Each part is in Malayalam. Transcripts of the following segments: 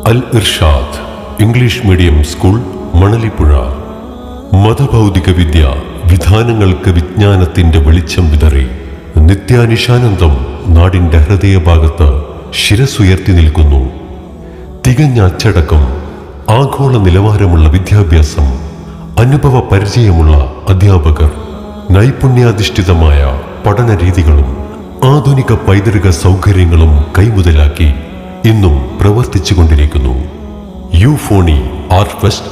അൽ Irshad English medium school, Manalippuzha. മതഭൗതിക വിദ്യ വിധാനങ്ങൾക്ക് വിജ്ഞാനത്തിന്റെ വെളിച്ചം വിതറി നിത്യാനിശാനന്ദം നാടിന്റെ ഹൃദയഭാഗത്ത് ശിരസുയർത്തി നിൽക്കുന്നു. തികഞ്ഞ അച്ചടക്കം, ആഗോള നിലവാരമുള്ള വിദ്യാഭ്യാസം, അനുഭവ പരിചയമുള്ള അധ്യാപകർ, നൈപുണ്യാധിഷ്ഠിതമായ പഠന രീതികളും ആധുനിക പൈതൃക സൗകര്യങ്ങളും കൈമുതലാക്കി ഇന്നും പ്രവർത്തിച്ചു കൊണ്ടിരിക്കുന്നു. യൂഫോണി ആർട്ട് ഫെസ്റ്റ്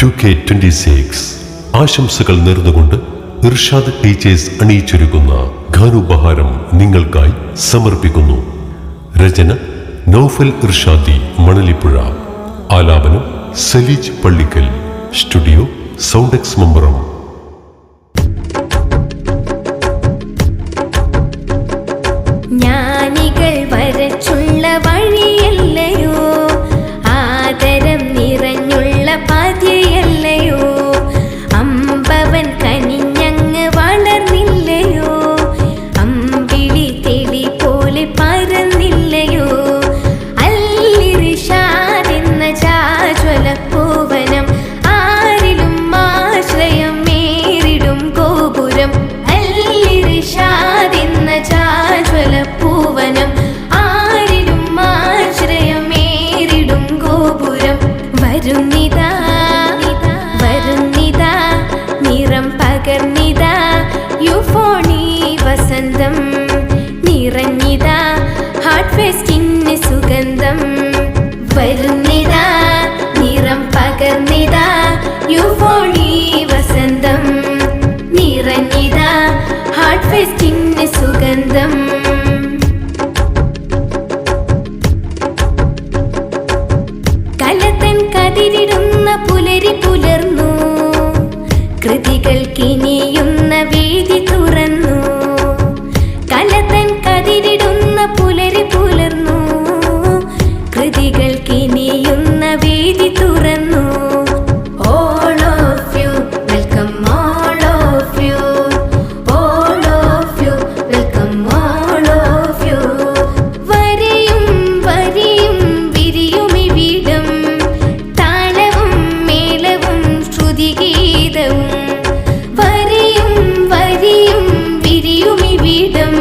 2K26 ആശംസകൾ നേർന്നുകൊണ്ട് ഇർഷാദ് ടീച്ചേഴ്സ് അണിയിച്ചൊരുക്കുന്ന ഗാനോപഹാരം നിങ്ങൾക്കായി സമർപ്പിക്കുന്നു. രചന നൗഫൽ ഇർഷാദി, മണലിപ്പുഴ. ആലാപനം സലീജ് പള്ളിക്കൽ. സ്റ്റുഡിയോ സൗണ്ടെക്സ് മമ്പറം. ജ്ഞാനികൾ വരച്ചുള്ള വഴിയല്ലയോ, ആദരം നിറഞ്ഞുള്ള പാതയല്ലയോ, അമ്പവൻ കനിഞ്ഞങ്ങ് വളർന്നില്ലയോ, അമ്പിളി തെളി പോലെ പരന്നില്ലയോ, അൽ-ഇർഷാദ് എന്ന ജാജ്വല പൂവനം, ആരിലും ആശ്രയം നേരിടും ഗോപുരം. അൽ-ഇർഷാദ് എന്ന ജാജ്വല പൂവനം, ആരിലും ആശ്രയമേറിടും ഗോപുരം. വരുന്നിതാ വരുന്നിതാ നിറം പകർന്നിതാ യൂഫോണി വസന്തം, നിറഞ്ഞിതാ ഹാർട്ട് ഫെസ്റ്റിന് സുഗന്ധം. വരുന്നിതാ നിറം പകർന്നിതാ യൂഫോണി വസന്തം, നിറഞ്ഞിതാ ഹാർട്ട് ഫെസ്റ്റിന് സുഗന്ധം. കലതൻ കതിരിടുന്ന പുലരി പുലർന്നു, കൃതികൾക്കിനിയുന്ന വേദി തുറന്നു. കലതൻ കതിരിടുന്ന പുലരി പുലർന്നു, കൃതികൾക്കിനിയുന്ന വേദി തുറന്നു. All of you, welcome all of you. All of you, welcome all of you. വരിയും വരിയും വിരിയുമിവിടം, താളവും മേളവും ശ്രുതിഗീതവും. വരിയും വരിയും വിരിയുമിവിടം,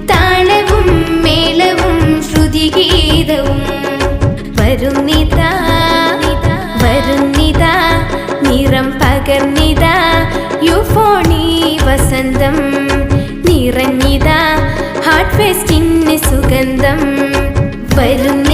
താളവും മേളവും ശ്രുതിഗീതവും. വരുന്നിതാ വരുന്നിതാ നിറം പകർന്നിതാ യൂഫോണി വസന്തം, നിറഞ്ഞിതാ ഹാർട്ട് ഫെസ്റ്റിന് സുഗന്ധം. വരുന്ന